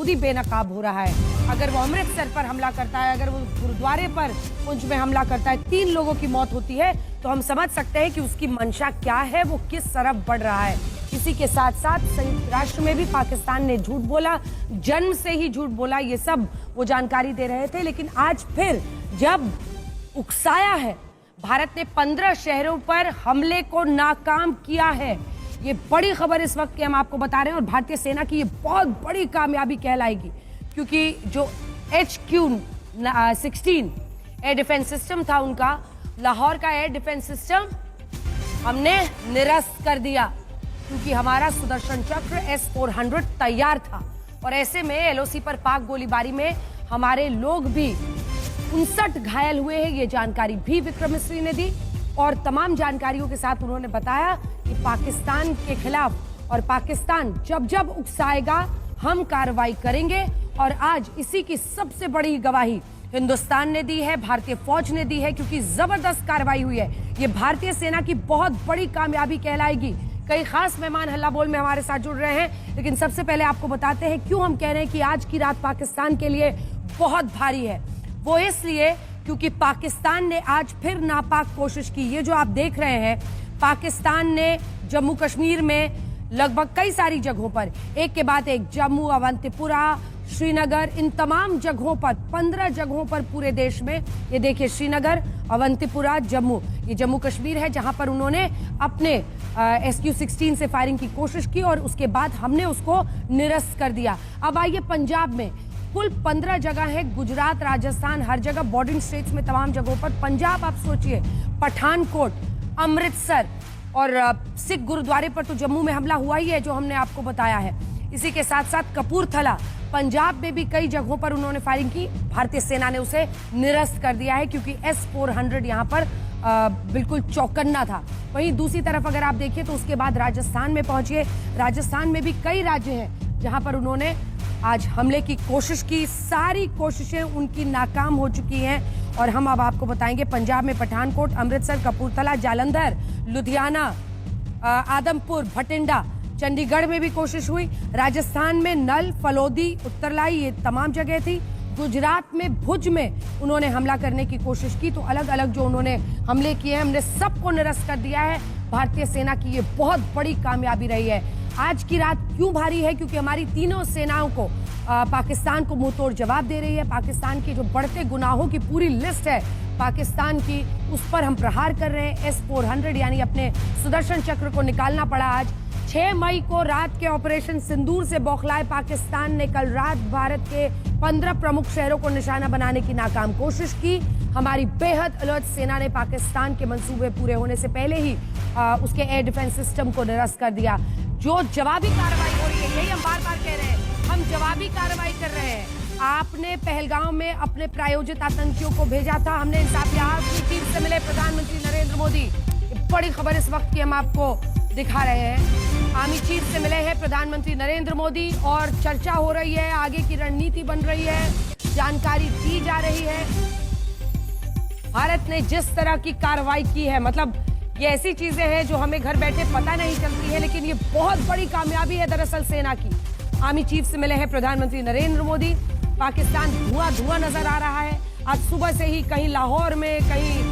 खुद ही बेनकाब हो रहा है। अगर वो अमृतसर पर हमला करता है, अगर वो गुरुद्वारे पर पुंछ में हमला करता है, 3 लोगों की मौत होती है, तो हम समझ सकते हैं कि उसकी मंशा क्या है, वो किस तरफ बढ़ रहा है। इसी के साथ साथ संयुक्त राष्ट्र में भी पाकिस्तान ने झूठ बोला, जन्म से ही झूठ बोला, ये सब वो जानकारी दे रहे थे। लेकिन आज फिर जब उकसाया है, भारत ने 15 शहरों पर हमले को नाकाम किया है। ये बड़ी खबर इस वक्त की हम आपको बता रहे हैं और भारतीय सेना की ये बहुत बड़ी कामयाबी कहलाएगी, क्योंकि जो HQ-16 एयर डिफेंस सिस्टम था उनका, लाहौर का एयर डिफेंस सिस्टम हमने निरस्त कर दिया, क्योंकि हमारा सुदर्शन चक्र S-400 तैयार था। और ऐसे में LOC पर पाक गोलीबारी में हमारे लोग भी 59 घायल हुए हैं। ये जानकारी भी विक्रम मिस्री ने दी और तमाम जानकारियों के साथ उन्होंने बताया कि पाकिस्तान के खिलाफ और पाकिस्तान जब जब उकसाएगा हम कार्रवाई करेंगे। और आज इसी की सबसे बड़ी गवाही हिंदुस्तान ने दी है, भारतीय फौज ने दी है, क्योंकि जबरदस्त कार्रवाई हुई है। ये भारतीय सेना की बहुत बड़ी कामयाबी कहलाएगी। कई खास मेहमान हल्ला बोल में हमारे साथ जुड़ रहे हैं, लेकिन सबसे पहले आपको बताते हैं क्यों हम कह रहे हैं कि आज की रात पाकिस्तान के लिए बहुत भारी है। वो इसलिए क्योंकि पाकिस्तान ने आज फिर नापाक कोशिश की। ये जो आप देख रहे हैं, पाकिस्तान ने जम्मू कश्मीर में लगभग कई सारी जगहों पर, एक के बाद एक, जम्मू, अवंतीपुरा, श्रीनगर, इन तमाम जगहों पर, 15 जगहों पर पूरे देश में, ये देखिए श्रीनगर, अवंतीपुरा, जम्मू, ये जम्मू कश्मीर है, जहां पर उन्होंने अपने SQ-16 से फायरिंग की कोशिश की और उसके बाद हमने उसको निरस्त कर दिया। अब आइए पंजाब में कुल 15 जगह है, गुजरात, राजस्थान, हर जगह बॉर्डरिंग स्टेट्स में तमाम जगहों पर। पंजाब आप सोचिए, पठानकोट, अमृतसर और सिख गुरुद्वारे पर तो जम्मू में हमला हुआ ही है, जो हमने आपको बताया है। इसी के साथ साथ कपूरथला, पंजाब में भी कई जगहों पर उन्होंने फायरिंग की। भारतीय सेना ने उसे निरस्त कर दिया है, क्योंकि S-400 यहाँ पर बिल्कुल चौकन्ना था। वहीं दूसरी तरफ अगर आप देखिए तो उसके बाद राजस्थान में पहुंचिए, राजस्थान में भी कई राज्य हैं जहां पर उन्होंने आज हमले की कोशिश की। सारी कोशिशें उनकी नाकाम हो चुकी हैं और हम अब आपको बताएंगे। पंजाब में पठानकोट, अमृतसर, कपूरथला, जालंधर, लुधियाना, आदमपुर, भटिंडा, चंडीगढ़ में भी कोशिश हुई। राजस्थान में नल, फलोदी, उत्तरलाई, ये तमाम जगह थी। गुजरात में भुज में उन्होंने हमला करने की कोशिश की। तो अलग अलग जो उन्होंने हमले किए हैं, हमने सबको निरस्त कर दिया है। भारतीय सेना की ये बहुत बड़ी कामयाबी रही है। आज की रात क्यों भारी है? क्योंकि हमारी तीनों सेनाओं को पाकिस्तान को मुंह तोड़ जवाब दे रही है। पाकिस्तान के जो बढ़ते गुनाहों की पूरी लिस्ट है पाकिस्तान की, उस पर हम प्रहार कर रहे हैं। S-400 यानी अपने सुदर्शन चक्र को निकालना पड़ा आज। 6 मई को रात के ऑपरेशन सिंदूर से बौखलाए पाकिस्तान ने कल रात भारत के 15 प्रमुख शहरों को निशाना बनाने की नाकाम कोशिश की। हमारी बेहद अलर्ट सेना ने पाकिस्तान के मंसूबे पूरे होने से पहले ही उसके एयर डिफेंस सिस्टम को निरस्त कर दिया। जो जवाबी कार्रवाई हो रही है, यही हम बार बार कह रहे हैं, हम जवाबी कार्रवाई कर रहे हैं। आपने पहलगांव में अपने प्रायोजित आतंकियों को भेजा था, हमने इंसाफ की टीम से मिले प्रधानमंत्री नरेंद्र मोदी। बड़ी खबर इस वक्त की हम आपको दिखा रहे हैं। आर्मी चीफ से मिले हैं प्रधानमंत्री नरेंद्र मोदी और चर्चा हो रही है, आगे की रणनीति बन रही है, जानकारी दी जा रही है। भारत ने जिस तरह की कार्रवाई की है, मतलब ये ऐसी चीजें हैं जो हमें घर बैठे पता नहीं चलती है, लेकिन ये बहुत बड़ी कामयाबी है दरअसल सेना की। आर्मी चीफ से मिले हैं प्रधानमंत्री नरेंद्र मोदी। पाकिस्तान धुआं धुआं नजर आ रहा है। आज सुबह से ही कहीं लाहौर में, कहीं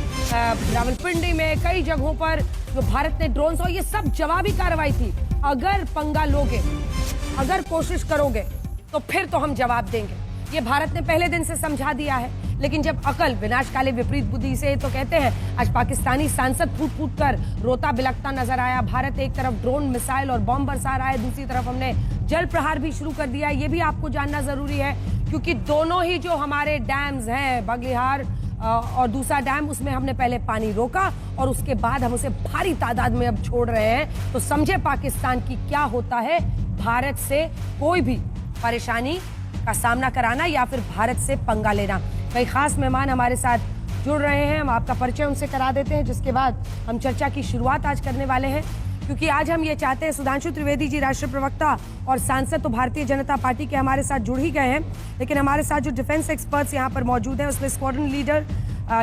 रावलपिंडी में, कई जगहों पर जो भारत ने ड्रोन, और ये सब जवाबी कार्रवाई थी। अगर पंगा लोगे, अगर कोशिश करोगे, तो फिर तो हम जवाब देंगे। ये भारत ने पहले दिन से समझा दिया है। लेकिन जब अकल विनाशकाले विपरीत बुद्धि से, तो कहते हैं, आज पाकिस्तानी सांसद फूट फूट कर रोता बिलखता नजर आया। भारत एक तरफ ड्रोन, मिसाइल और बॉम्ब बरसा रहा है, दूसरी तरफ हमने जल प्रहार भी शुरू कर दिया। ये भी आपको जानना जरूरी है, क्योंकि दोनों ही जो हमारे डैम्स हैं, बगलिहार और दूसरा डैम, उसमें हमने पहले पानी रोका और उसके बाद हम उसे भारी तादाद में अब छोड़ रहे हैं। तो समझे पाकिस्तान की क्या होता है भारत से कोई भी परेशानी का सामना कराना या फिर भारत से पंगा लेना। कई खास मेहमान हमारे साथ जुड़ रहे हैं, हम आपका परिचय उनसे करा देते हैं, जिसके बाद हम चर्चा की शुरुआत आज करने वाले हैं। क्योंकि आज हम ये चाहते हैं, सुधांशु त्रिवेदी जी राष्ट्रीय प्रवक्ता और सांसद तो भारतीय जनता पार्टी के हमारे साथ जुड़ ही गए हैं, लेकिन हमारे साथ जो डिफेंस एक्सपर्ट्स यहाँ पर मौजूद हैं, उसमें स्क्वाड्रन लीडर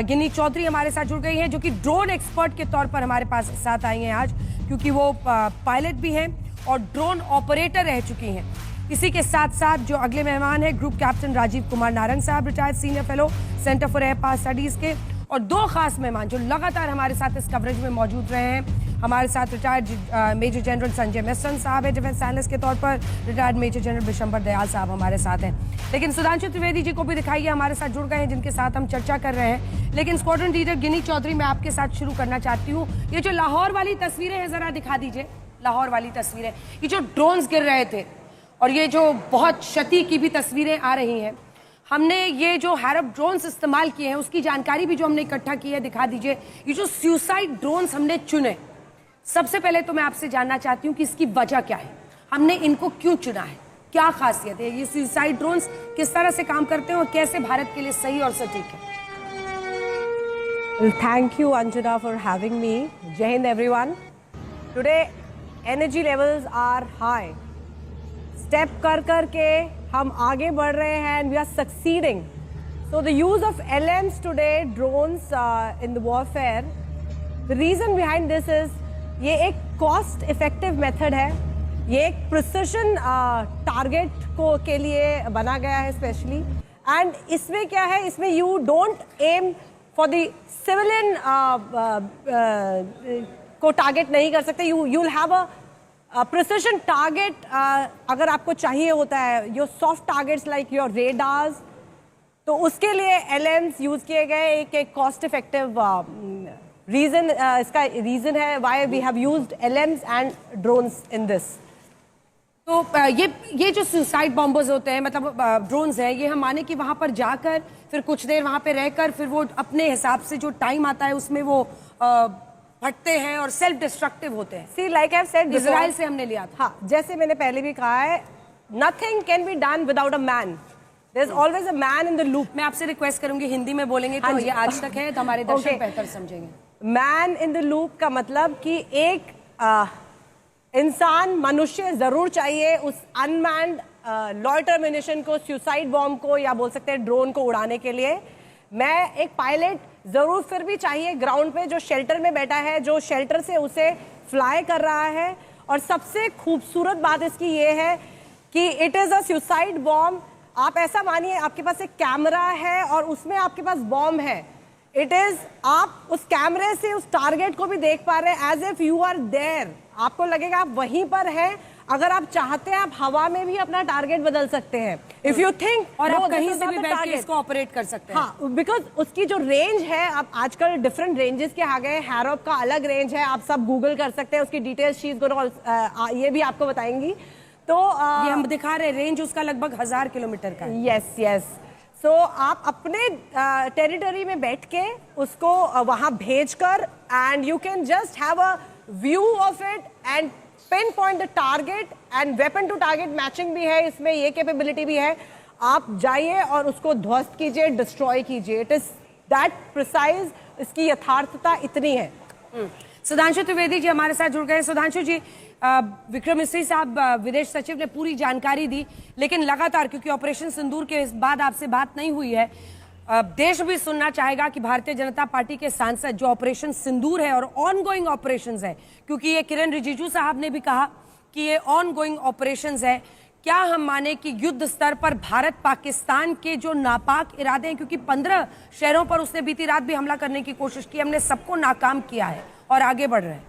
गिनी चौधरी हमारे साथ जुड़ गई हैं, जो कि ड्रोन एक्सपर्ट के तौर पर हमारे पास साथ आई हैं आज, क्योंकि वो पायलट भी हैं और ड्रोन ऑपरेटर रह चुकी हैं। इसी के साथ साथ जो अगले मेहमान है ग्रुप कैप्टन राजीव कुमार नारंग साहब, retired senior fellow centre for air pass studies के, और दो खास मेहमान जो लगातार हमारे साथ इस कवरेज में मौजूद रहे हैं। हमारे साथ रिटायर्ड मेजर जनरल संजय मिश्रण साहब है डिफेंस एनालिस्ट के तौर पर, retired major general Bishambar Dayal साहब हमारे साथ हैं। लेकिन सुधांशु त्रिवेदी जी को भी दिखाइए, हमारे साथ जुड़ गए हैं, जिनके साथ हम चर्चा कर रहे हैं। लेकिन स्क्वाड्रन लीडर गिनी चौधरी, मैं आपके साथ शुरू करना चाहती हूँ। ये जो लाहौर वाली तस्वीरें हैं, जरा दिखा दीजिए लाहौर वाली तस्वीरें। ये जो ड्रोन्स गिर रहे थे और ये जो बहुत क्षति की भी तस्वीरें आ रही हैं, हमने ये जो हैरप ड्रोन्स इस्तेमाल किए हैं उसकी जानकारी भी जो हमने इकट्ठा की है, दिखा दीजिए। ये जो सुसाइड ड्रोन्स हमने चुने, सबसे पहले तो मैं आपसे जानना चाहती हूँ कि इसकी वजह क्या है, हमने इनको क्यों चुना है, क्या खासियत है, ये सुसाइड ड्रोन्स किस तरह से काम करते हैं और कैसे भारत के लिए सही और सटीक है। Well, thank you, Anjana, for having me. Jai Hind, everyone. Today, energy levels are high. Step कर के हम आगे बढ़ रहे हैं and we are succeeding. So the use of LMs today, drones in the warfare, the reason behind this is ये एक cost effective method है, ये एक precision target को के लिए बना गया है specially, and इसमें क्या है, इसमें you don't aim for the civilian को target नहीं कर सकते, you'll have a precision target अगर आपको चाहिए होता है, your soft targets like your radars, तो उसके लिए LMs यूज किए गए। एक कॉस्ट इफेक्टिव रीजन इसका रीजन है why we have used LMs and drones in this। तो ये जो सुसाइड बॉम्बर्स होते हैं, मतलब ड्रोन्स हैं, ये हम माने कि वहां पर जाकर फिर कुछ देर वहां पे रहकर फिर वो अपने हिसाब से जो टाइम आता है उसमें वो फटते हैं और सेल्फ डिस्ट्रक्टिव होते हैं। See, like I've said, Israel से हमने लिया था। हाँ, जैसे मैंने पहले भी कहा है, nothing can be done without a man. There's always a man in the loop. मैं आपसे रिक्वेस्ट करूंगी हिंदी में बोलेंगे तो ये आज तक है तो हमारे दर्शक बेहतर समझेंगे। मैन इन द लूप का मतलब कि एक इंसान, मनुष्य जरूर चाहिए उस अनमैन्ड लॉयटर म्यूनिशन को, सुसाइड बॉम्ब को, या बोल सकते हैं ड्रोन को उड़ाने के लिए। मैं एक पायलट जरूर फिर भी चाहिए ग्राउंड पे, जो शेल्टर में बैठा है, जो शेल्टर से उसे फ्लाई कर रहा है। और सबसे खूबसूरत बात इसकी ये है कि it is a suicide bomb. आप ऐसा मानिए आपके पास एक कैमरा है और उसमें आपके पास बॉम्ब है। इट इज, आप उस कैमरे से उस टारगेट को भी देख पा रहे हैं, as if you are there. आपको लगेगा आप वहीं पर हैं। अगर आप चाहते हैं आप हवा में भी अपना टारगेट बदल सकते हैं, इफ यू थिंक, और आप कहीं से भी बैठ के इसको ऑपरेट कर सकते हैं। हाँ, बिकॉज उसकी जो रेंज है, आप आजकल डिफरेंट रेंजेस के आ गए। हैरोप का अलग रेंज है, आप सब गूगल कर सकते हैं, उसकी डिटेल्स शी इज गोना ये भी आपको बताएंगी। तो ये हम दिखा रहे, रेंज उसका लगभग 1000 किलोमीटर का है। Yes yes. सो आप अपने टेरिटरी में बैठ के उसको वहां भेजकर, and you can just have a view of it and pinpoint the target, and weapon to target matching भी है इसमें, ये कैपेबिलिटी भी है। आप जाइए और उसको ध्वस्त कीजिए, डिस्ट्रॉय कीजिए। इट इज दैट प्रिसाइज, इसकी यथार्थता इतनी है। सुधांशु त्रिवेदी जी हमारे साथ जुड़ गए। सुधांशु जी, विक्रम मिस्री साहब विदेश सचिव ने पूरी जानकारी दी, लेकिन लगातार क्योंकि ऑपरेशन सिंदूर के बाद आपसे बात नहीं हुई है, देश भी सुनना चाहेगा कि भारतीय जनता पार्टी के सांसद जो ऑपरेशन सिंदूर है और ऑनगोइंग ऑपरेशंस है, क्योंकि ये किरण रिजिजू साहब ने भी कहा कि ये ऑनगोइंग ऑपरेशंस है, क्या हम माने कि युद्ध स्तर पर भारत पाकिस्तान के जो नापाक इरादे हैं, क्योंकि 15 शहरों पर उसने बीती रात भी हमला करने की कोशिश की, हमने सबको नाकाम किया है और आगे बढ़ रहे हैं।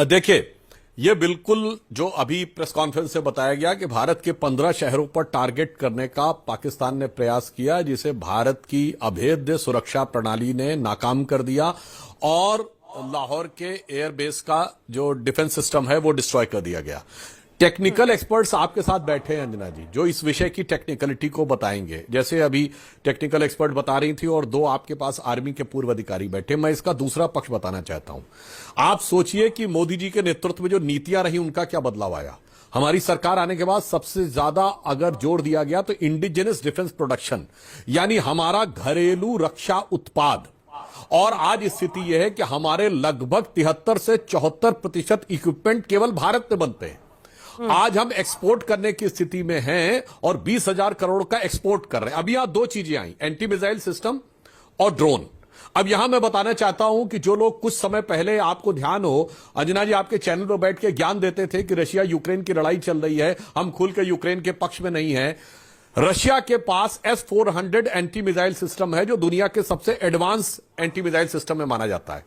देखिए, ये बिल्कुल जो अभी प्रेस कॉन्फ्रेंस से बताया गया कि भारत के 15 शहरों पर टारगेट करने का पाकिस्तान ने प्रयास किया, जिसे भारत की अभेद्य सुरक्षा प्रणाली ने नाकाम कर दिया और लाहौर के एयरबेस का जो डिफेंस सिस्टम है वो डिस्ट्रॉय कर दिया गया। टेक्निकल एक्सपर्ट्स आपके साथ बैठे हैं अंजना जी, जो इस विषय की टेक्निकलिटी को बताएंगे। जैसे अभी टेक्निकल एक्सपर्ट बता रही थी और दो आपके पास आर्मी के पूर्व अधिकारी बैठे। मैं इसका दूसरा पक्ष बताना चाहता हूं। आप सोचिए कि मोदी जी के नेतृत्व में जो नीतियां रही उनका क्या बदलाव आया। हमारी सरकार आने के बाद सबसे ज्यादा अगर जोर दिया गया तो इंडिजिनस डिफेंस प्रोडक्शन, यानी हमारा घरेलू रक्षा उत्पाद। और आज स्थिति यह है कि हमारे लगभग 73 से 74% इक्विपमेंट केवल भारत में बनते हैं। आज हम एक्सपोर्ट करने की स्थिति में हैं और 20,000 करोड़ का एक्सपोर्ट कर रहे हैं। अभी यहां दो चीजें आई, एंटी मिसाइल सिस्टम और ड्रोन। अब यहां मैं बताना चाहता हूं कि जो लोग कुछ समय पहले, आपको ध्यान हो अंजना जी, आपके चैनल पर बैठ के ज्ञान देते थे कि रशिया यूक्रेन की लड़ाई चल रही है, हम खुल के यूक्रेन के पक्ष में नहीं है। रशिया के पास S-400 एंटी मिसाइल सिस्टम है जो दुनिया के सबसे एडवांस एंटी मिसाइल सिस्टम में माना जाता है।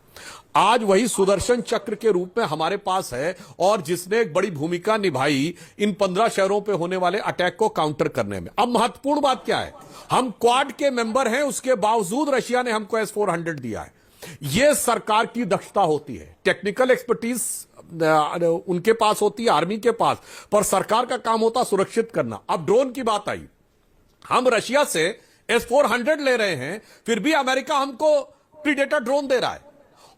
आज वही सुदर्शन चक्र के रूप में हमारे पास है और जिसने एक बड़ी भूमिका निभाई इन 15 शहरों पे होने वाले अटैक को काउंटर करने में। अब महत्वपूर्ण बात क्या है, हम क्वाड के मेंबर हैं, उसके बावजूद रशिया ने हमको S-400 दिया है। यह सरकार की दक्षता होती है, टेक्निकल एक्सपर्टीज उनके पास होती है, आर्मी के पास, पर सरकार का काम होता सुरक्षित करना। अब ड्रोन की बात आई, हम रशिया से S-400 ले रहे हैं, फिर भी अमेरिका हमको प्रीडेटर ड्रोन दे रहा है,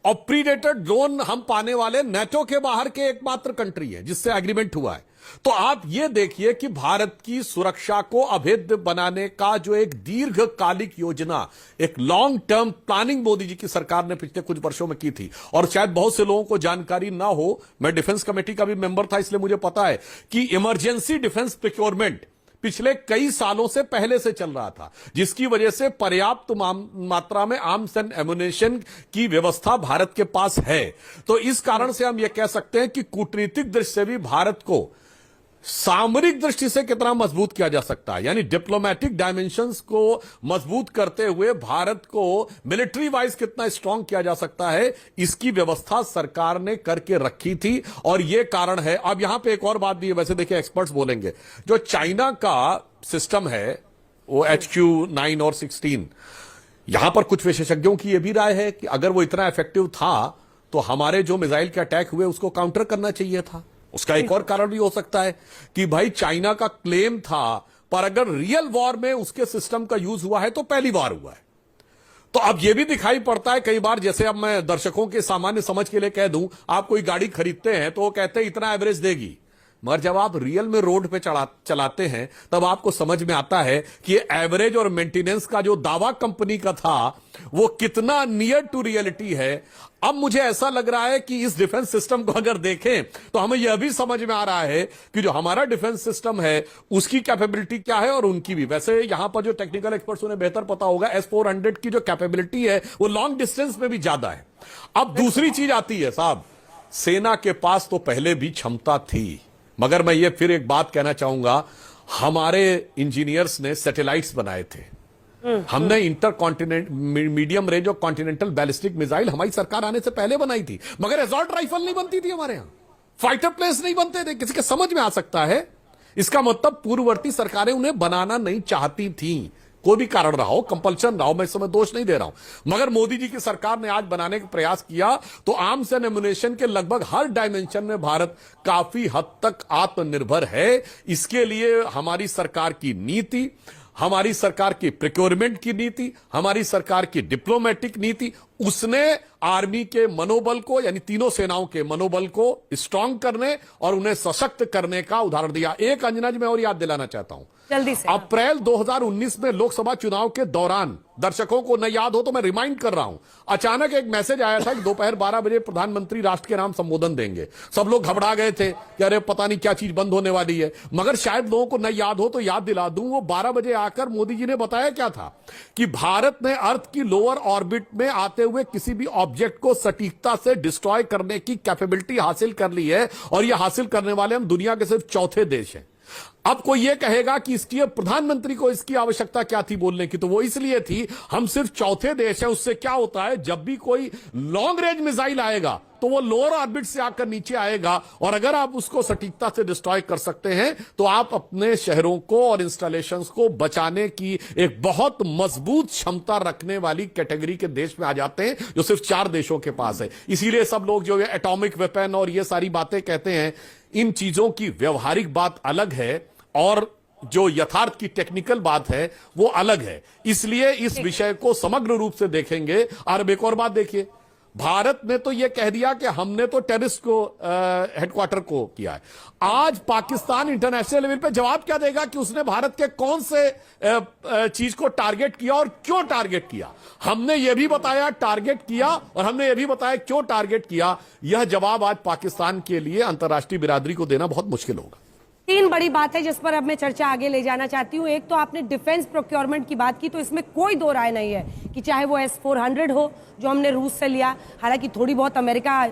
और प्रीडेटर ड्रोन हम पाने वाले नेटो के बाहर के एकमात्र कंट्री है जिससे एग्रीमेंट हुआ है। तो आप ये देखिए कि भारत की सुरक्षा को अभेद्य बनाने का जो एक दीर्घकालिक योजना, एक long term planning Modi ji की सरकार ने पिछले कुछ वर्षों में की थी। और शायद बहुत से लोगों को जानकारी ना हो, मैं डिफेंस कमेटी का भी मेंबर था, इसलिए मुझे पता है कि इमरजेंसी डिफेंस प्रोक्योरमेंट पिछले कई सालों से पहले से चल रहा था, जिसकी वजह से पर्याप्त मात्रा में आर्म्स एंड एमुनिशन की व्यवस्था भारत के पास है। तो इस कारण से हम यह कह सकते हैं कि कूटनीतिक दृष्टि से भी भारत को सामरिक दृष्टि से कितना मजबूत किया जा सकता है, यानी डिप्लोमेटिक डायमेंशंस को मजबूत करते हुए भारत को मिलिट्री वाइज कितना स्ट्रांग किया जा सकता है, इसकी व्यवस्था सरकार ने करके रखी थी। और यह कारण है। अब यहां पे एक और बात भी है, वैसे देखिए एक्सपर्ट्स बोलेंगे, जो चाइना का सिस्टम है वो HQ-9 और 16, यहां पर कुछ विशेषज्ञों की यह भी राय है कि अगर वो इतना इफेक्टिव था तो हमारे जो मिसाइल के अटैक हुए उसको काउंटर करना चाहिए था। उसका एक और कारण भी हो सकता है कि भाई चाइना का क्लेम था, पर अगर रियल वॉर में उसके सिस्टम का यूज हुआ है तो पहली बार हुआ है। तो अब यह भी दिखाई पड़ता है कई बार, जैसे अब मैं दर्शकों के सामान्य समझ के लिए कह दूं, आप कोई गाड़ी खरीदते हैं तो वो कहते हैं इतना एवरेज देगी, मगर जब आप रियल में रोड पे चलाते हैं तब आपको समझ में आता है कि एवरेज और मेंटेनेंस का जो दावा कंपनी का था वो कितना नियर टू रियलिटी है। अब मुझे ऐसा लग रहा है कि इस डिफेंस सिस्टम को अगर देखें तो हमें यह भी समझ में आ रहा है कि जो हमारा डिफेंस सिस्टम है उसकी कैपेबिलिटी क्या है और उनकी भी। वैसे यहां पर जो टेक्निकल एक्सपर्ट्स उन्हें बेहतर पता होगा, S-400 की जो कैपेबिलिटी है वो लॉन्ग डिस्टेंस में भी ज्यादा है। अब दूसरी चीज आती है साहब, सेना के पास तो पहले भी क्षमता थी, मगर मैं ये फिर एक बात कहना चाहूंगा, हमारे इंजीनियर्स ने सैटेलाइट्स बनाए थे, हमने इंटरकॉन्टिनेंट मीडियम रेंज और कॉन्टिनेंटल बैलिस्टिक मिसाइल हमारी सरकार आने से पहले बनाई थी, मगर असॉल्ट राइफल नहीं बनती थी हमारे यहां, फाइटर प्लेन्स नहीं बनते थे। किसी के समझ में आ सकता है, इसका मतलब पूर्ववर्ती सरकारें उन्हें बनाना नहीं चाहती थी, कोई भी कारण रहा हो, कंपल्शन रहा हो, मैं इस समय दोष नहीं दे रहा हूं, मगर मोदी जी की सरकार ने आज बनाने का प्रयास किया तो आर्म्स एंड एमुनिशन के लगभग हर डायमेंशन में भारत काफी हद तक आत्मनिर्भर है। इसके लिए हमारी सरकार की नीति, हमारी सरकार की प्रोक्योरमेंट की नीति, हमारी सरकार की डिप्लोमेटिक नीति, उसने आर्मी के मनोबल को, यानी तीनों सेनाओं के मनोबल को स्ट्रांग करने और उन्हें सशक्त करने का उदाहरण दिया। एक अंजना जी मैं और याद दिलाना चाहता हूं, जल्दी से, अप्रैल 2019 में लोकसभा चुनाव के दौरान, दर्शकों को न याद हो तो मैं रिमाइंड कर रहा हूं, अचानक एक मैसेज आया था कि दोपहर 12 बजे प्रधानमंत्री राष्ट्र के नाम संबोधन देंगे। सब लोग घबरा गए थे कि अरे पता नहीं क्या चीज बंद होने वाली है, मगर शायद लोगों को न याद हो तो याद दिला दूं, वो 12 बजे आकर मोदी जी ने बताया क्या था कि भारत ने अर्थ की लोअर ऑर्बिट में आते हुए किसी भी ऑब्जेक्ट को सटीकता से डिस्ट्रॉय करने की कैपेबिलिटी हासिल कर ली है, और यह हासिल करने वाले हम दुनिया के सिर्फ चौथे देश हैं। अब कोई यह कहेगा कि इसकी प्रधानमंत्री को इसकी आवश्यकता क्या थी बोलने की, तो वो इसलिए थी हम सिर्फ चौथे देश हैं। उससे क्या होता है, जब भी कोई लॉन्ग रेंज मिसाइल आएगा तो वो लोअर ऑर्बिट से आकर नीचे आएगा, और अगर आप उसको सटीकता से डिस्ट्रॉय कर सकते हैं तो आप अपने शहरों को और इंस्टॉलेशंस को बचाने की एक बहुत मजबूत क्षमता रखने वाली कैटेगरी के देश में आ जाते हैं, जो सिर्फ 4 देशों के पास है। इसीलिए सब लोग जो है एटॉमिक वेपन और ये सारी बातें कहते हैं, इन चीजों की व्यवहारिक बात अलग है और जो यथार्थ की टेक्निकल बात है वो अलग है। इसलिए इस विषय को समग्र रूप से देखेंगे। और एक और बात देखिए, भारत ने तो यह कह दिया कि हमने तो टेररिस्ट को हेडक्वार्टर को किया है। आज पाकिस्तान इंटरनेशनल लेवल पे जवाब क्या देगा कि उसने भारत के कौन से चीज को टारगेट किया और क्यों टारगेट किया। हमने यह भी बताया टारगेट किया, और हमने यह भी बताया क्यों टारगेट किया। यह जवाब आज पाकिस्तान के लिए अंतर्राष्ट्रीय बिरादरी को देना बहुत मुश्किल होगा। तीन बड़ी बात है जिस पर अब मैं चर्चा आगे ले जाना चाहती हूँ। एक तो आपने डिफेंस प्रोक्योरमेंट की बात की, तो इसमें कोई दो राय नहीं है कि चाहे वो S-400 हो जो हमने रूस से लिया, हालांकि थोड़ी बहुत अमेरिका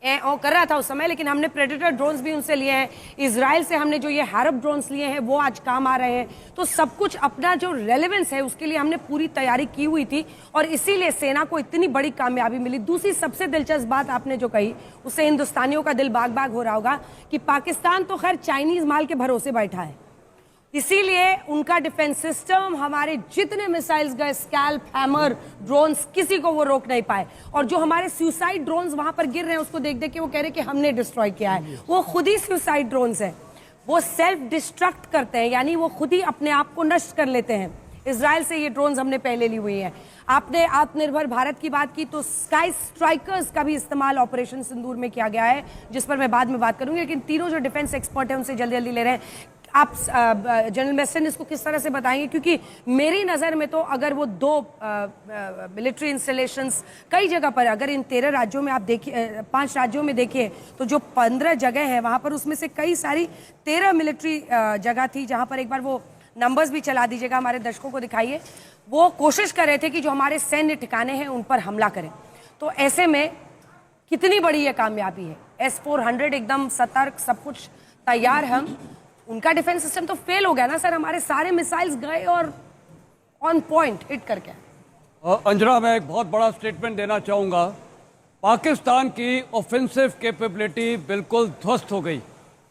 कर रहा था उस समय, लेकिन हमने प्रेडेटर ड्रोन्स भी उनसे लिए हैं। इजराइल से हमने जो ये हैरप ड्रोन्स लिए हैं वो आज काम आ रहे हैं। तो सब कुछ अपना जो रेलेवेंस है उसके लिए हमने पूरी तैयारी की हुई थी और इसीलिए सेना को इतनी बड़ी कामयाबी मिली। दूसरी सबसे दिलचस्प बात आपने जो कही उससे हिंदुस्तानियों का दिल बाग बाग हो रहा होगा कि पाकिस्तान तो खैर चाइनीज माल के भरोसे बैठा है, इसीलिए उनका डिफेंस सिस्टम, हमारे जितने मिसाइल्स गए, स्कैल्प, हैमर, ड्रोन्स, किसी को वो रोक नहीं पाए। और जो हमारे सुसाइड ड्रोन्स वहां पर गिर रहे हैं उसको देख देख के वो कह रहे हैं कि हमने डिस्ट्रॉय किया है। वो खुद ही सुसाइड ड्रोन्स है, वो सेल्फ डिस्ट्रक्ट करते हैं, यानी वो खुद ही अपने आप को नष्ट कर लेते हैं। इजराइल से ये ड्रोन्स हमने पहले ली हुई हैं। आपने आत्मनिर्भर भारत की बात की, तो स्काई स्ट्राइकर्स का भी इस्तेमाल ऑपरेशन सिंदूर में किया गया है, जिस पर मैं बाद में बात करूंगी। लेकिन तीनों जो डिफेंस एक्सपर्ट हैं उनसे जल्दी जल्दी ले रहे हैं। आप जनरल मेसन इसको किस तरह से बताएंगे, क्योंकि मेरी नज़र में तो अगर वो दो मिलिट्री इंस्टॉलेशंस कई जगह पर, अगर इन 13 राज्यों में आप देखिए, 5 राज्यों में देखिए तो जो 15 जगह है वहाँ पर उसमें से कई सारी 13 मिलिट्री जगह थी जहाँ पर, एक बार वो नंबर्स भी चला दीजिएगा, हमारे दर्शकों को दिखाइए। वो कोशिश कर रहे थे कि जो हमारे सैन्य ठिकाने हैं उन पर हमला करें। तो ऐसे में कितनी बड़ी ये कामयाबी है। S-400 एकदम सतर्क, सब कुछ तैयार। हम उनका डिफेंस सिस्टम तो फेल हो गया ना सर, हमारे सारे मिसाइल्स गए और ऑन पॉइंट हिट करके। अंजना, मैं एक बहुत बड़ा स्टेटमेंट देना चाहूँगा। पाकिस्तान की ऑफेंसिव कैपेबिलिटी बिल्कुल ध्वस्त हो गई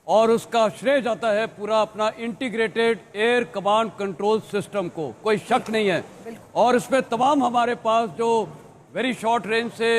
और उसका श्रेय जाता है पूरा अपना integrated air command control system को, कोई शक नहीं है। और इसमें तमाम हमारे पास जो वेरी शॉर्ट रेंज से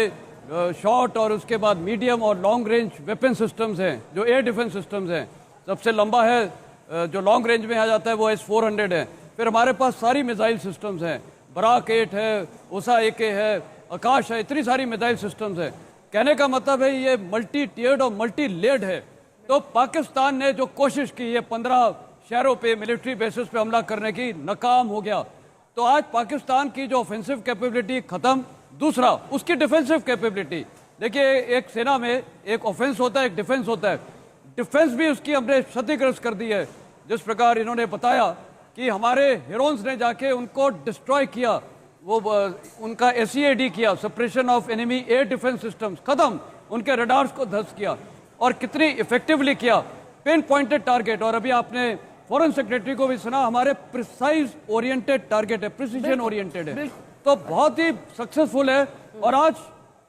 शॉर्ट और उसके बाद मीडियम और लॉन्ग रेंज वेपन सिस्टम्स हैं, जो एयर डिफेंस सिस्टम्स हैं। सबसे लंबा है जो लॉन्ग रेंज में आ जाता है वो S-400 है। फिर हमारे पास सारी मिसाइल सिस्टम्स हैं, बराक 8 है, उषा AK है, आकाश है, इतनी सारी मिसाइल सिस्टम्स है। कहने का मतलब है ये मल्टी टियर्ड और मल्टी लेयर्ड है। तो पाकिस्तान ने जो कोशिश की है 15 शहरों पे मिलिट्री बेसिस पे हमला करने की, नाकाम हो गया। तो आज पाकिस्तान की जो ऑफेंसिव कैपेबिलिटी खत्म, दूसरा उसकी डिफेंसिव कैपेबिलिटी। देखिए, एक सेना में एक ऑफेंस होता है, एक डिफेंस होता है। डिफेंस भी उसकी हमने क्षतिग्रस्त कर दी है। जिस प्रकार इन्होंने बताया कि हमारे हीरोन्स ने जाके उनको डिस्ट्रॉय किया, वो उनका SEAD किया, suppression of enemy air defence systems, खत्म, उनके रडार्स को ध्वस्त किया और कितनी इफेक्टिवली किया, पिन पॉइंटेड टारगेट। और अभी आपने फॉरेन सेक्रेटरी को भी सुना, हमारे प्रिसाइज ओरिएंटेड टारगेट है, प्रिसीजन ओरिएंटेड है, तो बहुत ही सक्सेसफुल है। और आज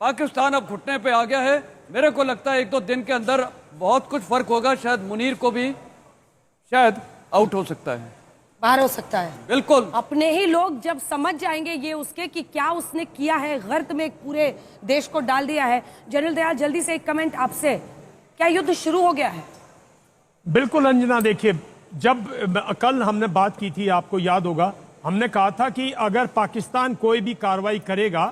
पाकिस्तान अब घुटने पे आ गया है। मेरे को लगता है 1-2 दिन के अंदर बहुत कुछ फर्क होगा, शायद मुनीर को भी शायद आउट हो सकता है, बाहर हो सकता है। बिल्कुल अपने ही लोग जब समझ जाएंगे ये उसके कि क्या उसने किया है, गर्त में पूरे देश को डाल दिया है। जनरल दयाल, जल्दी से एक कमेंट आपसे, क्या युद्ध शुरू हो गया है? बिल्कुल अंजना, देखिए, जब कल हमने बात की थी, आपको याद होगा, हमने कहा था कि अगर पाकिस्तान कोई भी कार्रवाई करेगा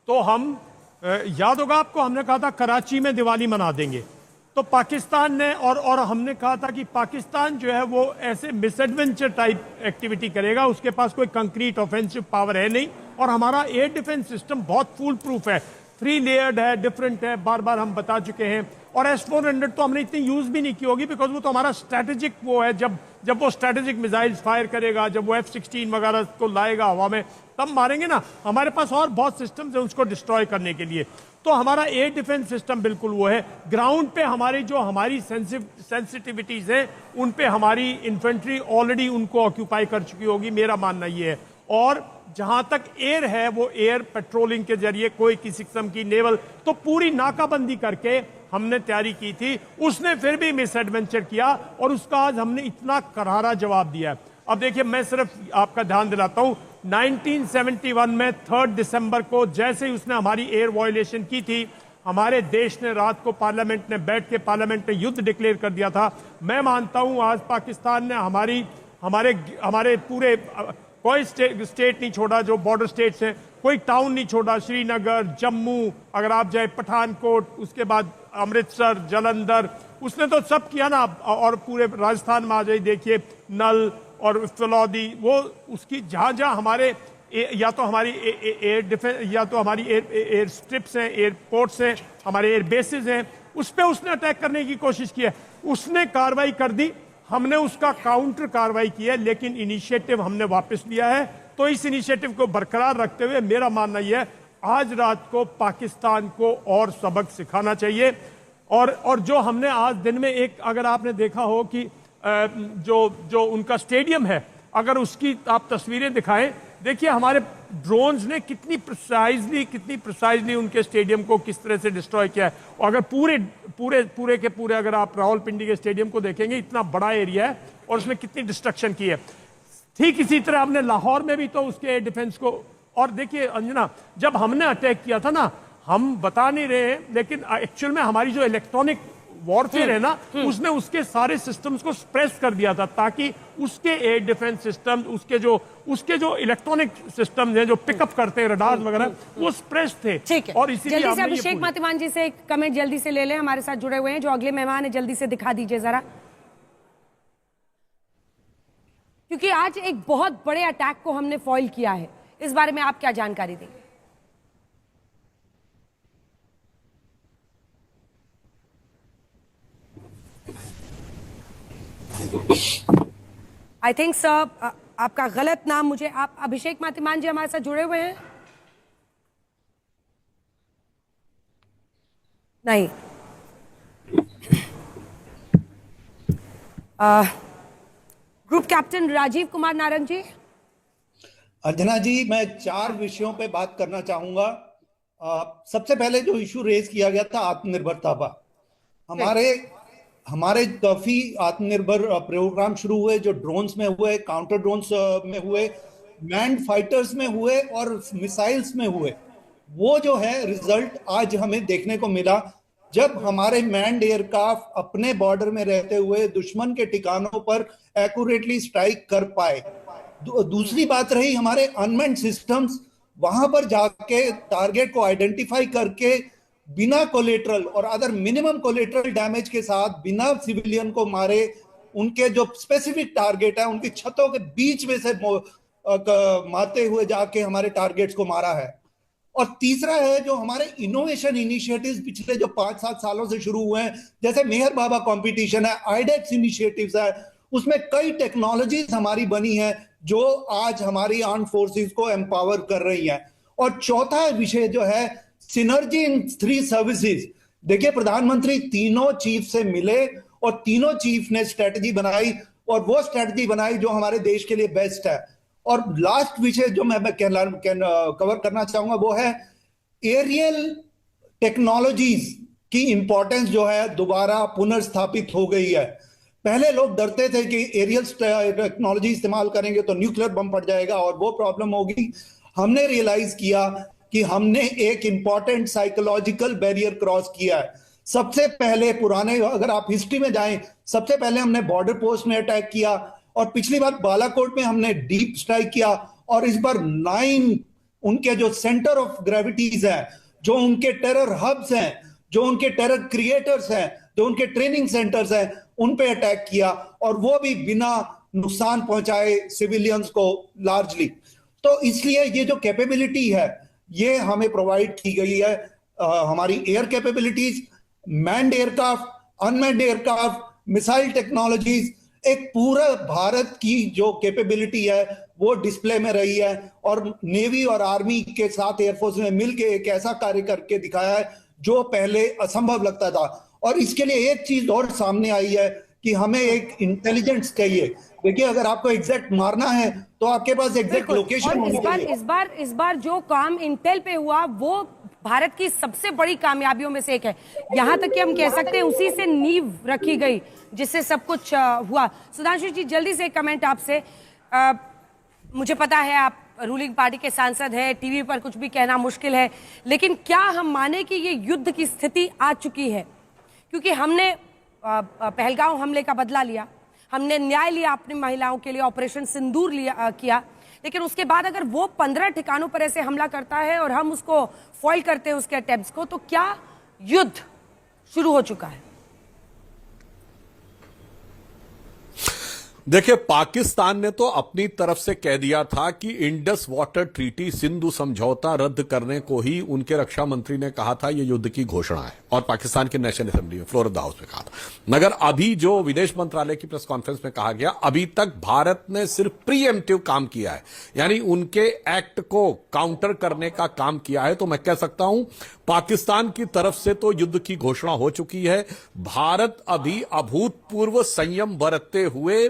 तो हम, याद होगा आपको, हमने कहा था कराची में दिवाली मना देंगे। तो पाकिस्तान ने और हमने कहा था कि पाकिस्तान जो है वो ऐसे मिसएडवेंचर टाइप एक्टिविटी करेगा, उसके पास कोई कंक्रीट ऑफेंसिव पावर है नहीं। और हमारा एयर डिफेंस सिस्टम बहुत फुल प्रूफ है, 3 लेयर्ड है, डिफरेंट है, बार बार हम बता चुके हैं। और S-400 तो हमने इतनी यूज भी नहीं की होगी, बिकॉज वो तो हमारा स्ट्रेटेजिक वो है, जब वो स्ट्रेटेजिक मिसाइल्स फायर करेगा, जब वो F-16 वगैरह को लाएगा हवा में, तब मारेंगे ना। हमारे पास और बहुत सिस्टम्स हैं उसको डिस्ट्रॉय करने के लिए। तो हमारा एयर डिफेंस सिस्टम बिल्कुल वो है। ग्राउंड पे हमारी जो हमारी सेंसिटिविटीज हैं उन पे हमारी इन्फेंट्री ऑलरेडी उनको ऑक्यूपाई कर चुकी होगी, मेरा मानना ये है। और जहां तक एयर है, वो एयर पेट्रोलिंग के जरिए कोई किसी किस्म की नेवल, तो पूरी नाकाबंदी करके हमने तैयारी की थी। उसने फिर भी मिस एडवेंचर किया और उसका आज हमने इतना करारा जवाब दिया है। अब देखिए, मैं सिर्फ आपका ध्यान दिलाता हूं, 1971 में 3 दिसंबर को जैसे ही उसने हमारी एयर वायलेशन की थी, हमारे देश ने रात को पार्लियामेंट ने बैठ के पार्लियामेंट ने युद्ध डिक्लेयर कर दिया था। मैं मानता हूं आज पाकिस्तान ने हमारे पूरे कोई स्टेट नहीं छोड़ा, जो बॉर्डर स्टेट्स हैं, कोई टाउन नहीं छोड़ा, श्रीनगर, जम्मू, अगर आप जाए पठानकोट, उसके बाद अमृतसर, जलंधर, उसने तो सब किया ना। और पूरे राजस्थान में आ जाए, देखिए नल और फलौदी, वो उसकी जहां जहां हमारे या तो हमारी एयर डिफेंस, या तो हमारी एयर स्ट्रिप्स हैं, एयरपोर्ट्स हैं, हमारे एयर बेसिस हैं, उस पर उसने अटैक करने की कोशिश की है। उसने कार्रवाई कर दी हमने उसका काउंटर कार्रवाई की है, लेकिन इनिशिएटिव हमने वापस लिया है। तो इस इनिशिएटिव को बरकरार रखते हुए मेरा मानना यह है, आज रात को पाकिस्तान को और सबक सिखाना चाहिए। और जो हमने आज दिन में एक, अगर आपने देखा हो कि जो उनका स्टेडियम है, अगर उसकी आप तस्वीरें दिखाएं, देखिए हमारे ड्रोन्स ने कितनी प्रिसाइजली उनके स्टेडियम को किस तरह से डिस्ट्रॉय किया है। और अगर पूरे के पूरे अगर आप रावलपिंडी के स्टेडियम को देखेंगे, इतना बड़ा एरिया है और उसमें कितनी डिस्ट्रक्शन की है। ठीक इसी तरह हमने लाहौर में भी तो उसके एयर डिफेंस को, और देखिए अंजना, जब हमने अटैक किया था ना, हम बता नहीं रहे हैं, लेकिन एक्चुअल में हमारी जो इलेक्ट्रॉनिक वॉरफेयर है ना, उसने उसके सारे सिस्टम्स को स्प्रेस कर दिया था, ताकि उसके एयर डिफेंस सिस्टम, उसके जो इलेक्ट्रॉनिक सिस्टम है जो पिकअप करते हैं रडार वगैरह, वो स्प्रेस थे। ठीक है, और इसीलिए जल्दी से अभिषेक मातिमान जी से एक कमेंट जल्दी से ले लें, हमारे साथ जुड़े हुए हैं जो अगले मेहमान है, जल्दी से दिखा दीजिए जरा, क्योंकि आज एक बहुत बड़े अटैक को हमने फॉइल किया है। इस बारे में आप क्या जानकारी देंगे? आई थिंक सर आपका गलत नाम मुझे, आप अभिषेक मातिमान जी हमारे साथ जुड़े हुए हैं? नहीं। ग्रुप कैप्टन राजीव कुमार नारंग जी। अंजना जी, मैं 4 विषयों पे बात करना चाहूंगा। सबसे पहले जो इशू रेज किया गया था आत्मनिर्भरता पर, हमारे काफी आत्मनिर्भर प्रोग्राम शुरू हुए, जो ड्रोन्स में हुए, काउंटर ड्रोन्स में हुए, मैन्ड फाइटर्स में हुए और मिसाइल्स में हुए। वो जो है रिजल्ट आज हमें देखने को मिला, जब हमारे मैन्ड एयरक्राफ्ट अपने बॉर्डर में रहते हुए दुश्मन के ठिकानों पर एक्यूरेटली स्ट्राइक कर पाए। दूसरी बात रही हमारे अनमैन्ड सिस्टम्स, वहां पर जाके टारगेट को आइडेंटिफाई करके बिना कोलेटरल और अदर मिनिमम कोलेटरल डैमेज के साथ, बिना सिविलियन को मारे, उनके जो स्पेसिफिक टारगेट है उनकी छतों के बीच में से मारते हुए जाके हमारे टारगेट्स को मारा है। और तीसरा है जो हमारे इनोवेशन इनिशिएटिव्स पिछले जो 5-7 सालों से शुरू हुए हैं, जैसे मेहर बाबा कंपटीशन है, आईडेक्स इनिशिएटिव्स है, उसमें कई टेक्नोलॉजीज हमारी बनी है जो आज हमारी आर्म्ड फोर्सेस को एम्पावर कर रही है। और चौथा विषय जो है सिनर्जी इन 3 सर्विसेज। देखिए, प्रधानमंत्री तीनों चीफ से मिले और तीनों चीफ ने स्ट्रेटजी बनाई, और वो स्ट्रेटजी बनाई जो हमारे देश के लिए बेस्ट है। और लास्ट विषय जो मैं कवर करना चाहूंगा वो है एरियल टेक्नोलॉजीज की इंपॉर्टेंस जो है दोबारा पुनर्स्थापित हो गई है। पहले लोग डरते थे कि एरियल टेक्नोलॉजी इस्तेमाल करेंगे तो न्यूक्लियर बम फट जाएगा और वो प्रॉब्लम होगी। हमने रियलाइज किया कि हमने एक इंपॉर्टेंट साइकोलॉजिकल बैरियर क्रॉस किया है। सबसे पहले पुराने, अगर आप हिस्ट्री में जाएं, सबसे पहले हमने बॉर्डर पोस्ट में अटैक किया, और पिछली बार बालाकोट में हमने डीप स्ट्राइक किया, और इस बार 9 उनके जो सेंटर ऑफ ग्रेविटीज हैं, जो उनके टेरर हब्स हैं, जो उनके टेरर क्रिएटर्स हैं, जो उनके ट्रेनिंग सेंटर्स हैं, उन पे अटैक किया, और वो भी बिना नुकसान पहुंचाए सिविलियंस को लार्जली। तो इसलिए ये जो कैपेबिलिटी है ये हमें प्रोवाइड की गई है। हमारी air capabilities, manned aircraft, unmanned aircraft, missile technologies, एक पूरा भारत की जो कैपेबिलिटी है वो डिस्प्ले में रही है। और नेवी और आर्मी के साथ एयरफोर्स ने मिलकर एक ऐसा कार्य करके दिखाया है जो पहले असंभव लगता था। और इसके लिए एक चीज और सामने आई है कि हमें एक इंटेलिजेंस चाहिए। देखिए, अगर आपको एग्जैक्ट मारना है तो आपके पास एग्जैक्ट लोकेशन होनी चाहिए। इस बार जो काम इंटेल पे हुआ वो भारत की सबसे बड़ी कामयाबियों में से एक है। यहां तक कि हम कह सकते हैं उसी से नींव रखी गई जिससे सब कुछ हुआ। सुधांशु जी, जल्दी से कमेंट आपसे। मुझे पता है आप रूलिंग पार्टी के सांसद हैं, टीवी पर कुछ भी कहना मुश्किल है, लेकिन क्या हम माने कि ये युद्ध की स्थिति आ चुकी है? क्योंकि हमने पहलगांव हमले का बदला लिया, हमने न्याय लिया अपनी महिलाओं के लिए, ऑपरेशन सिंदूर किया, लेकिन उसके बाद अगर वो 15 ठिकानों पर ऐसे हमला करता है और हम उसको फॉइल करते हैं उसके अटेम्प्ट्स को, तो क्या युद्ध शुरू हो चुका है? देखिए, पाकिस्तान ने तो अपनी तरफ से कह दिया था कि इंडस वाटर ट्रीटी, सिंधु समझौता रद्द करने को ही उनके रक्षा मंत्री ने कहा था ये युद्ध की घोषणा है, और पाकिस्तान की नेशनल असेंबली में फ्लोर ऑफ द हाउस में कहा था। मगर अभी जो विदेश मंत्रालय की प्रेस कॉन्फ्रेंस में कहा गया, अभी तक भारत ने सिर्फ प्रीएम्प्टिव काम किया है, यानी उनके एक्ट को काउंटर करने का काम किया है। तो मैं कह सकता हूं पाकिस्तान की तरफ से तो युद्ध की घोषणा हो चुकी है। भारत अभी अभूतपूर्व संयम बरतते हुए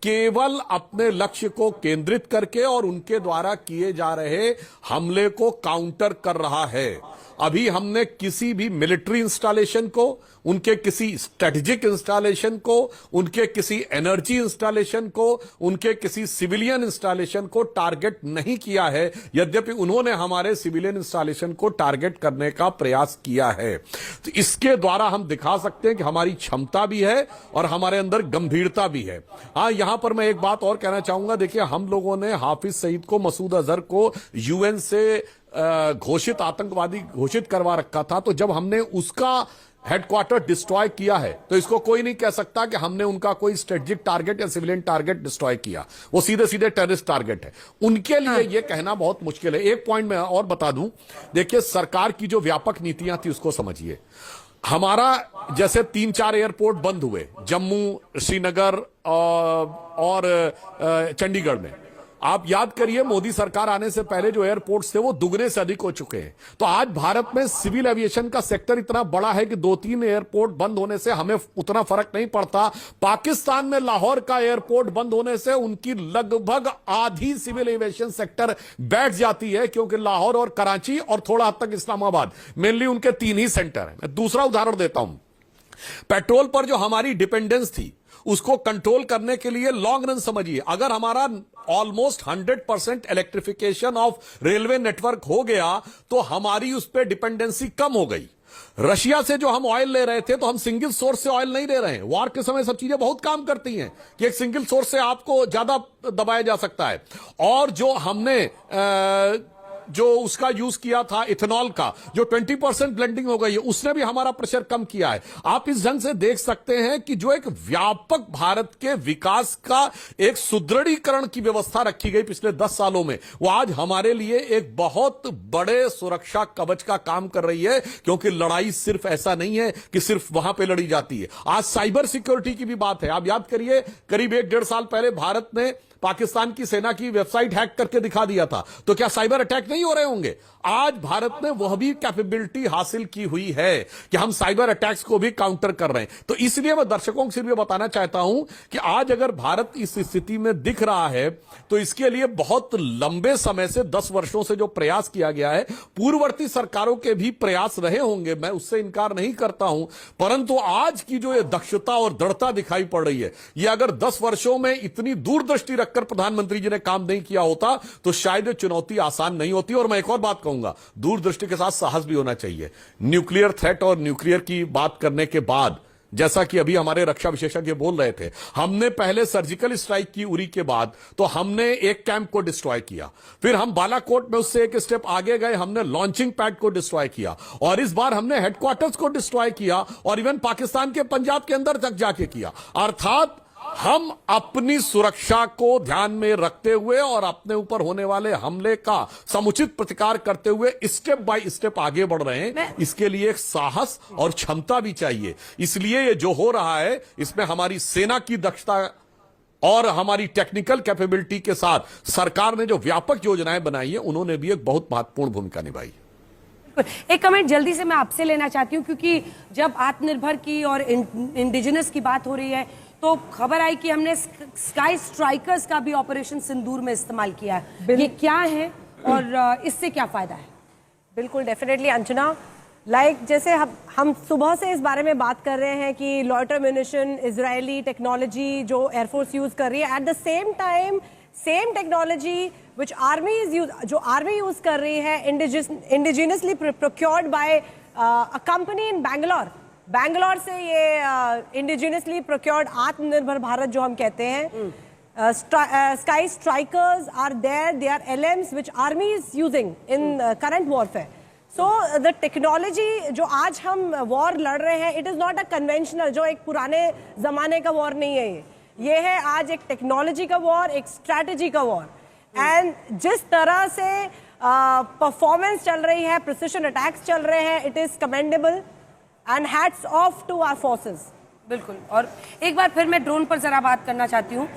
केवल अपने लक्ष्य को केंद्रित करके और उनके द्वारा किए जा रहे हमले को काउंटर कर रहा है। अभी हमने किसी भी मिलिट्री इंस्टॉलेशन को, उनके किसी स्ट्रेटेजिक इंस्टॉलेशन को, उनके किसी एनर्जी इंस्टॉलेशन को, उनके किसी सिविलियन इंस्टॉलेशन को टारगेट नहीं किया है, यद्यपि उन्होंने हमारे सिविलियन इंस्टॉलेशन को टारगेट करने का प्रयास किया है। तो इसके द्वारा हम दिखा सकते हैं कि हमारी क्षमता भी है और हमारे अंदर गंभीरता भी है। हाँ, यहां पर मैं एक बात और कहना चाहूंगा। देखिए, हम लोगों ने हाफिज सईद को, मसूद अजहर को यूएन से घोषित आतंकवादी घोषित करवा रखा था, तो जब हमने उसका हेडक्वार्टर डिस्ट्रॉय किया है तो इसको कोई नहीं कह सकता कि हमने उनका कोई स्ट्रेटेजिक टारगेट या सिविलियन टारगेट डिस्ट्रॉय किया। वो सीधे सीधे टेररिस्ट टारगेट है। उनके लिए यह कहना बहुत मुश्किल है। एक पॉइंट मैं और बता दूं, देखिए, सरकार की जो व्यापक नीतियां थी उसको समझिए। हमारा जैसे 3-4 एयरपोर्ट बंद हुए, जम्मू, श्रीनगर और चंडीगढ़ में। आप याद करिए, मोदी सरकार आने से पहले जो एयरपोर्ट्स थे वो दुगने से अधिक हो चुके हैं। तो आज भारत में सिविल एविएशन का सेक्टर इतना बड़ा है कि 2-3 एयरपोर्ट बंद होने से हमें उतना फर्क नहीं पड़ता। पाकिस्तान में लाहौर का एयरपोर्ट बंद होने से उनकी लगभग आधी सिविल एविएशन सेक्टर बैठ जाती है, क्योंकि लाहौर और कराची और थोड़ा हद तक इस्लामाबाद, मेनली उनके 3 ही सेंटर है। मैं दूसरा उदाहरण देता हूं। पेट्रोल पर जो हमारी डिपेंडेंस थी उसको कंट्रोल करने के लिए लॉन्ग रन समझिए, अगर हमारा almost 100% electrification of railway network हो गया तो हमारी उस पर डिपेंडेंसी कम हो गई। रशिया से जो हम ऑयल ले रहे थे तो हम सिंगल सोर्स से ऑयल नहीं ले रहे हैं। वॉर के समय सब चीजें बहुत काम करती हैं कि एक सिंगल सोर्स से आपको ज्यादा दबाया जा सकता है। और जो हमने जो उसका यूज किया था इथेनॉल का, जो 20% ब्लेंडिंग हो गई है, उसने भी हमारा प्रेशर कम किया है। आप इस ढंग से देख सकते हैं कि जो एक व्यापक भारत के विकास का एक सुदृढ़ीकरण की व्यवस्था रखी गई पिछले 10 सालों में, वो आज हमारे लिए एक बहुत बड़े सुरक्षा कवच का काम कर रही है। क्योंकि लड़ाई सिर्फ ऐसा नहीं है कि सिर्फ वहां पे लड़ी जाती है। आज साइबर सिक्योरिटी की भी बात है। आप याद करिए, करीब 1-1.5 साल पहले भारत ने पाकिस्तान की सेना की वेबसाइट हैक करके दिखा दिया था, तो क्या साइबर अटैक नहीं हो रहे होंगे? आज भारत ने वह भी कैपेबिलिटी हासिल की हुई है कि हम साइबर अटैक्स को भी काउंटर कर रहे हैं। तो इसलिए मैं दर्शकों को सिर्फ बताना चाहता हूं कि आज अगर भारत इस स्थिति में दिख रहा है तो इसके लिए बहुत लंबे समय से, 10 वर्षों से जो प्रयास किया गया है, पूर्ववर्ती सरकारों के भी प्रयास रहे होंगे, मैं उससे इनकार नहीं करता हूं, परंतु आज की जो ये दक्षता और दृढ़ता दिखाई पड़ रही है, ये अगर 10 वर्षों में इतनी दूरदृष्टि रखकर प्रधानमंत्री जी ने काम नहीं किया होता तो शायद चुनौती आसान नहीं होती। और मैं एक और बात कहूंगा, दूरदृष्टि के साथ साहस भी होना चाहिए। न्यूक्लियर थ्रेट और न्यूक्लियर की बात करने के बाद, जैसा कि अभी हमारे रक्षा विशेषज्ञ बोल रहे थे, हमने पहले सर्जिकल स्ट्राइक की उरी के बाद तो हमने एक कैंप को डिस्ट्रॉय किया, फिर हम बालाकोट में उससे एक स्टेप आगे गए, हमने लॉन्चिंग पैड को डिस्ट्रॉय किया, और इस बार हमने हेडक्वार्टर्स को डिस्ट्रॉय किया, और इवन पाकिस्तान के पंजाब के अंदर तक जाके किया। अर्थात हम अपनी सुरक्षा को ध्यान में रखते हुए और अपने ऊपर होने वाले हमले का समुचित प्रतिकार करते हुए स्टेप बाय स्टेप आगे बढ़ रहे हैं। इसके लिए एक साहस और क्षमता भी चाहिए। इसलिए ये जो हो रहा है इसमें हमारी सेना की दक्षता और हमारी टेक्निकल कैपेबिलिटी के साथ सरकार ने जो व्यापक योजनाएं बनाई है, उन्होंने भी एक बहुत महत्वपूर्ण भूमिका निभाई। एक कमेंट जल्दी से मैं आपसे लेना चाहती हूं, क्योंकि जब आत्मनिर्भर की और इंडिजिनस की बात हो रही है तो खबर आई कि हमने स्काई स्ट्राइकर्स का भी ऑपरेशन सिंदूर में इस्तेमाल किया है। ये क्या है और इससे क्या फायदा है? बिल्कुल, डेफिनेटली अंजना, जैसे हम सुबह से इस बारे में बात कर रहे हैं कि लॉयटर म्यूनिशन, इजरायली टेक्नोलॉजी जो एयरफोर्स यूज कर रही है, at the same time same technology which जो आर्मी यूज कर रही है, indigenously procured by a company इन बैंगलोर से ये इंडिजिनसली प्रोक्योर्ड आत्मनिर्भर भारत जो हम कहते हैं, sky strikers are there, they are LMs which army is using in current warfare. So the technology जो आज हम वॉर लड़ रहे हैं, it is not a conventional, जो एक पुराने जमाने का वॉर नहीं है ये। ये है आज एक टेक्नोलॉजी का वॉर, एक स्ट्रैटेजी का वॉर। एंड जिस तरह से परफॉर्मेंस चल रही है, प्रिसिशन अटैक्स चल रहे हैं, it is commendable and hats off to our forces. बिल्कुल। और एक बार फिर मैं ड्रोन पर जरा बात करना चाहती हूँ,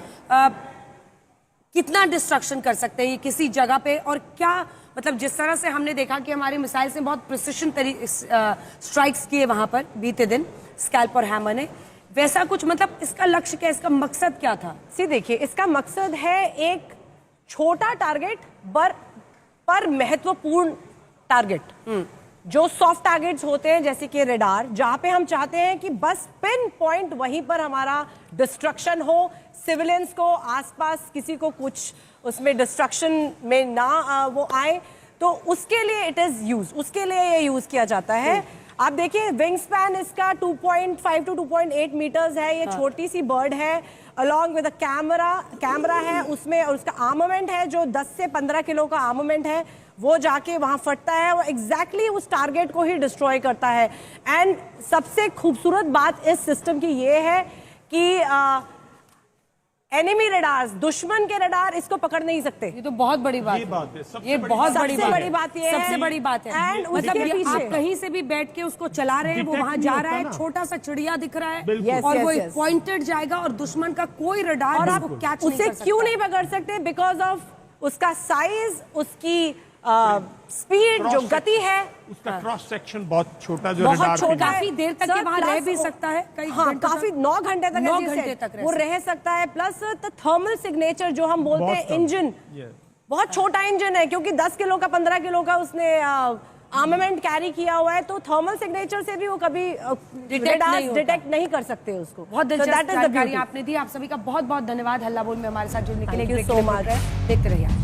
कितना डिस्ट्रक्शन कर सकते हैं ये किसी जगह पे, और क्या मतलब जिस तरह से हमने देखा कि हमारे मिसाइल से बहुत प्रिसिशन स्ट्राइक्स किए वहां पर बीते दिन स्कैल्प और हैमर ने, वैसा कुछ मतलब इसका लक्ष्य क्या, इसका मकसद क्या था? देखिए, इसका मकसद है एक छोटा टारगेट पर महत्वपूर्ण टारगेट, जो सॉफ्ट टारगेट्स होते हैं जैसे कि रेडार, जहां पे हम चाहते हैं कि बस पिन पॉइंट वहीं पर हमारा डिस्ट्रक्शन हो, सिविलियंस को आसपास किसी को कुछ उसमें डिस्ट्रक्शन में ना वो आए, तो उसके लिए इट इज यूज, उसके लिए ये यूज किया जाता है। आप देखिए विंग स्पैन इसका 2.5 to 2.8 मीटर्स है। ये छोटी सी बर्ड है, अलॉन्ग विद अ कैमरा है उसमें, और उसका आर्मामेंट है जो 10 से 15 किलो का आर्मामेंट है, वो जाके वहां फटता है, वो एग्जैक्टली उस टारगेट को ही डिस्ट्रॉय करता है। एंड सबसे खूबसूरत बात इस सिस्टम की ये है कि एनिमी रडार्स, दुश्मन के रडार इसको पकड़ नहीं सकते। ये तो बहुत बड़ी बात है, ये बहुत बड़ी बात है, सबसे बड़ी बात है। एंड मतलब उसके पीछे आप कहीं से भी बैठ के उसको चला रहे हैं, वो वहां जा रहा है, छोटा सा चिड़िया दिख रहा है और वो पॉइंटेड जाएगा और दुश्मन का कोई रडार और आप उसको कैच नहीं कर उसे सकता। क्यों नहीं पकड़ सकते? बिकॉज ऑफ उसका साइज, उसकी स्पीड, जो गति है, उसका क्रॉस सेक्शन बहुत छोटा, जो बहुत रडार पे छोटा है। काफी देर तक ये वहां रह भी सकता है, कई घंटों काफी तक। 9 घंटे तक 9 ऐसे घंटे तक वो रह सकता है। प्लस थर्मल सिग्नेचर जो हम बोलते हैं, इंजन बहुत छोटा इंजन है, क्योंकि 10 किलो का 15 किलो का उसने आर्मामेंट कैरी किया हुआ है, तो थर्मल सिग्नेचर से भी वो कभी डिटेक्ट नहीं कर सकते उसको। बहुत दिलचस्प जानकारी आपने दी। आप सभी का बहुत बहुत धन्यवाद हल्ला बोल में हमारे साथ जुड़ने के लिए। Thank you so much. देखते रहिए।